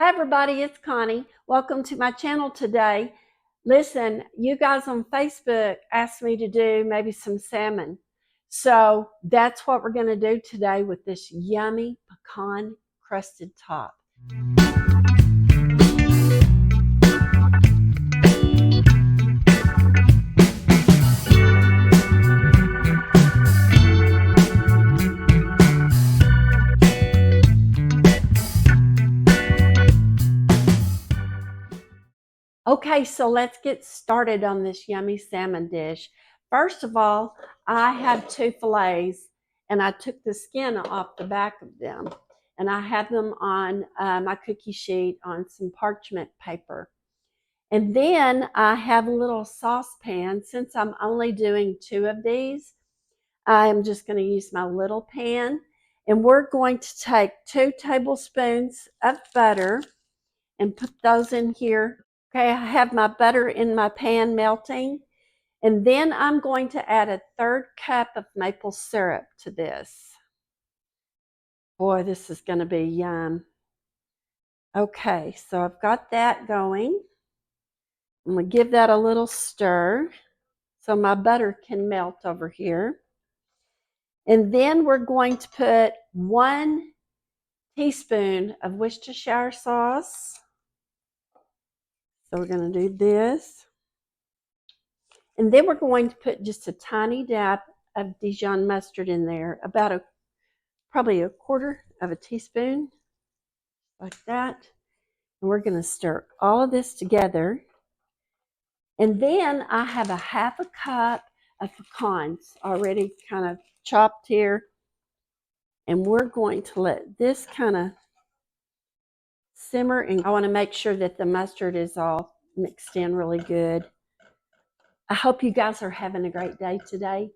Hi everybody, it's Connie. Welcome to my channel today. Listen, you guys on Facebook asked me to do maybe some salmon. So that's what we're going to do today with this yummy pecan crusted top. Okay, so let's get started on this yummy salmon dish. First of all, I have two fillets and I took the skin off the back of them and I have them on my cookie sheet on some parchment paper. And then I have a little saucepan. Since I'm only doing two of these, I'm just going to use my little pan. And we're going to take 2 tablespoons of butter and put those in here. Okay, I have my butter in my pan melting. And then I'm going to add a 1/3 cup of maple syrup to this. Boy, this is going to be yum. Okay, so I've got that going. I'm going to give that a little stir so my butter can melt over here. And then we're going to put 1 teaspoon of Worcestershire sauce. So we're going to do this. And then we're going to put just a tiny dab of Dijon mustard in there, about probably a 1/4 of a teaspoon, like that. And we're going to stir all of this together. And then I have a 1/2 cup of pecans already kind of chopped here. And we're going to let this kind of simmer. And I want to make sure that the mustard is all mixed in really good. I hope you guys are having a great day today.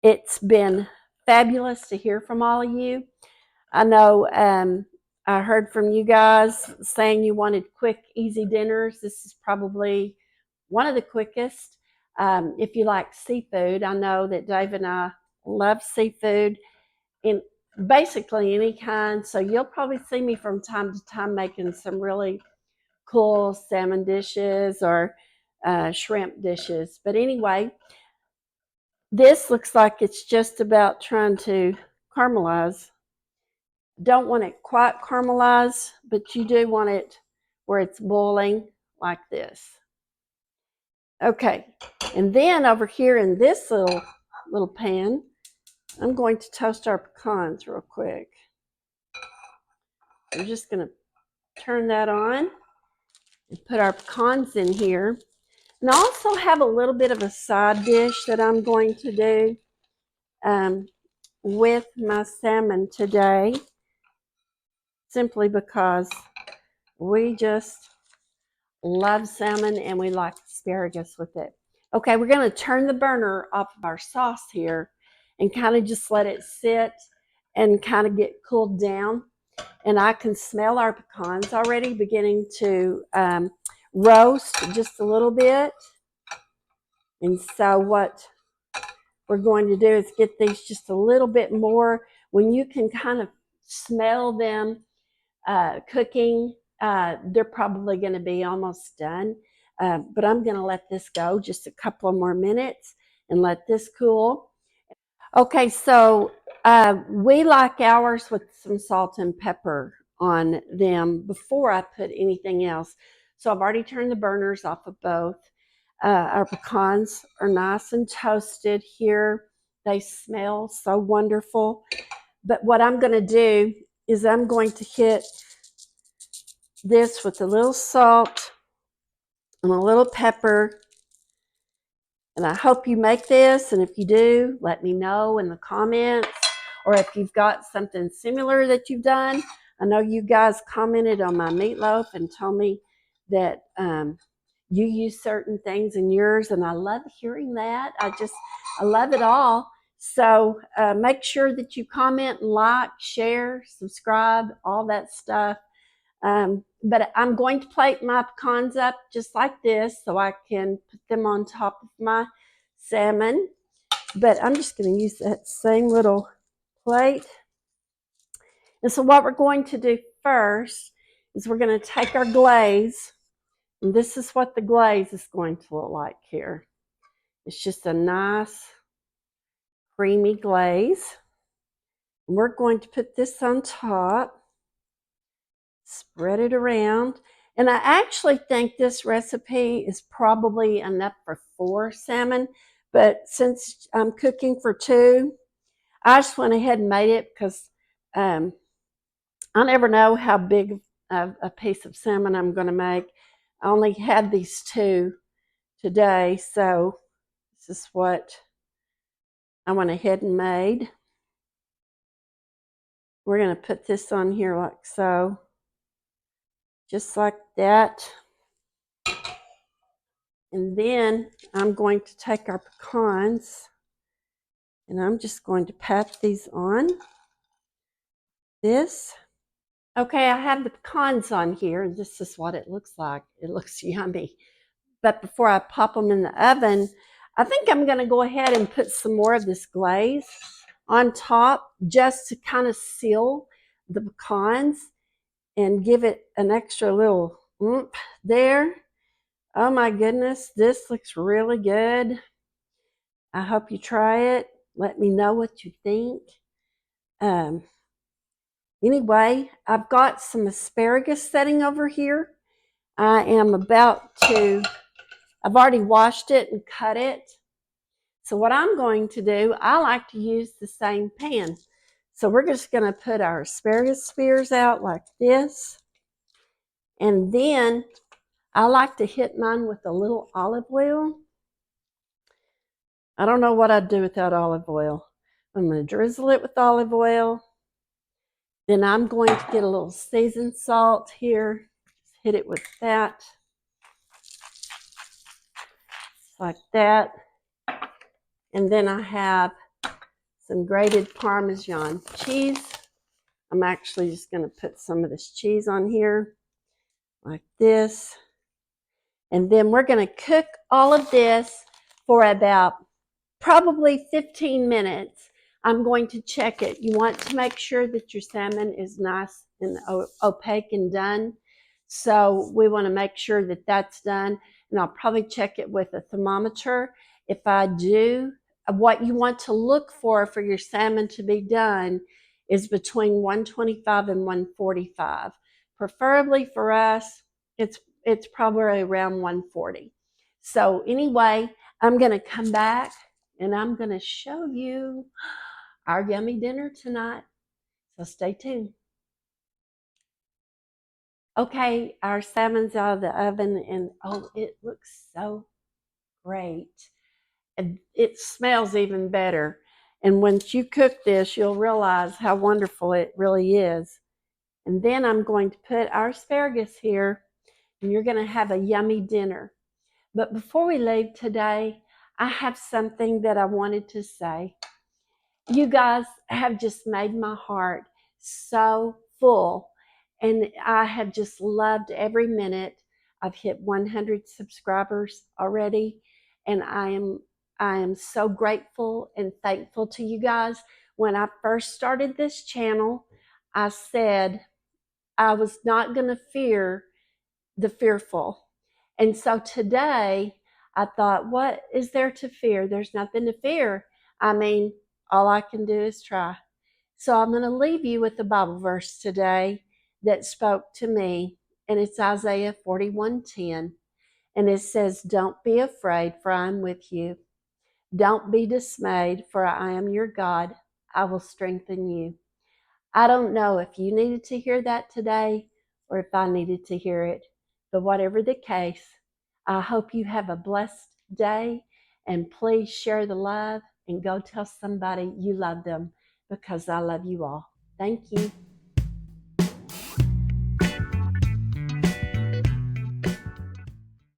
It's been fabulous to hear from all of you. I know I heard from you guys saying you wanted quick, easy dinners. This is probably one of the quickest. If you like seafood, I know that Dave and I love seafood in basically any kind. So you'll probably see me from time to time making some really cool salmon dishes or shrimp dishes. But anyway, this looks like it's just about trying to caramelize. Don't want it quite caramelized, but you do want it where it's boiling like this. Okay, and then over here in this little pan, I'm going to toast our pecans real quick. We're just going to turn that on and put our pecans in here. And I also have a little bit of a side dish that I'm going to do with my salmon today, simply because we just love salmon and we like asparagus with it. Okay, we're going to turn the burner off of our sauce here and kind of just let it sit and kind of get cooled down. And I can smell our pecans already beginning to roast just a little bit. And so what we're going to do is get these just a little bit more. When you can kind of smell them cooking, they're probably going to be almost done. But I'm going to let this go just a couple of more minutes and let this cool. Okay, so we like ours with some salt and pepper on them before I put anything else. So I've already turned the burners off of both. Our pecans are nice and toasted here. They smell so wonderful. But what I'm going to do is I'm going to hit this with a little salt and a little pepper. And I hope you make this. And if you do, let me know in the comments. Or if you've got something similar that you've done. I know you guys commented on my meatloaf and told me that you use certain things in yours. And I love hearing that. I love it all. So make sure that you comment, like, share, subscribe, all that stuff. But I'm going to plate my pecans up just like this so I can put them on top of my salmon. But I'm just going to use that same little plate. And so what we're going to do first is we're going to take our glaze, and this is what the glaze is going to look like here. It's just a nice creamy glaze. And we're going to put this on top, spread it around. And I actually think this recipe is probably enough for 4 salmon, but since I'm cooking for 2, I just went ahead and made it because I never know how big a piece of salmon I'm going to make. I only had these 2 today, so this is what I went ahead and made. We're going to put this on here like so, just like that. And then I'm going to take our pecans, and I'm just going to pat these on this. Okay, I have the pecans on here, and this is what it looks like. It looks yummy. But before I pop them in the oven, I think I'm going to go ahead and put some more of this glaze on top just to kind of seal the pecans and give it an extra little oomph there. Oh my goodness, this looks really good. I hope you try it. Let me know what you think. Anyway, I've got some asparagus setting over here. I am about to, I've already washed it and cut it. So what I'm going to do, I like to use the same pan. So we're just going to put our asparagus spears out like this. And then I like to hit mine with a little olive oil. I don't know what I'd do without olive oil. I'm going to drizzle it with olive oil. Then I'm going to get a little seasoned salt here. Just hit it with that. Just like that. And then I have some grated Parmesan cheese. I'm actually just going to put some of this cheese on here like this. And then we're going to cook all of this for about probably 15 minutes. I'm going to check it. You want to make sure that your salmon is nice and opaque and done. So we want to make sure that that's done. And I'll probably check it with a thermometer. If I do, what you want to look for your salmon to be done is between 125 and 145. Preferably for us, it's probably around 140. So anyway, I'm going to come back and I'm going to show you our yummy dinner tonight. So stay tuned. Okay, our salmon's out of the oven, and oh, it looks so great. And it smells even better. And once you cook this, you'll realize how wonderful it really is. And then I'm going to put our asparagus here, and you're going to have a yummy dinner. But before we leave today, I have something that I wanted to say. You guys have just made my heart so full, and I have just loved every minute. I've hit 100 subscribers already, and I am so grateful and thankful to you guys. When I first started this channel, I said I was not going to fear the fearful. And so today I thought, what is there to fear? There's nothing to fear. I mean, all I can do is try. So I'm going to leave you with a Bible verse today that spoke to me, and it's Isaiah 41:10. And it says, don't be afraid, for I am with you. Don't be dismayed, for I am your God. I will strengthen you. I don't know if you needed to hear that today or if I needed to hear it, but whatever the case, I hope you have a blessed day, and please share the love and go tell somebody you love them, because I love you all. Thank you.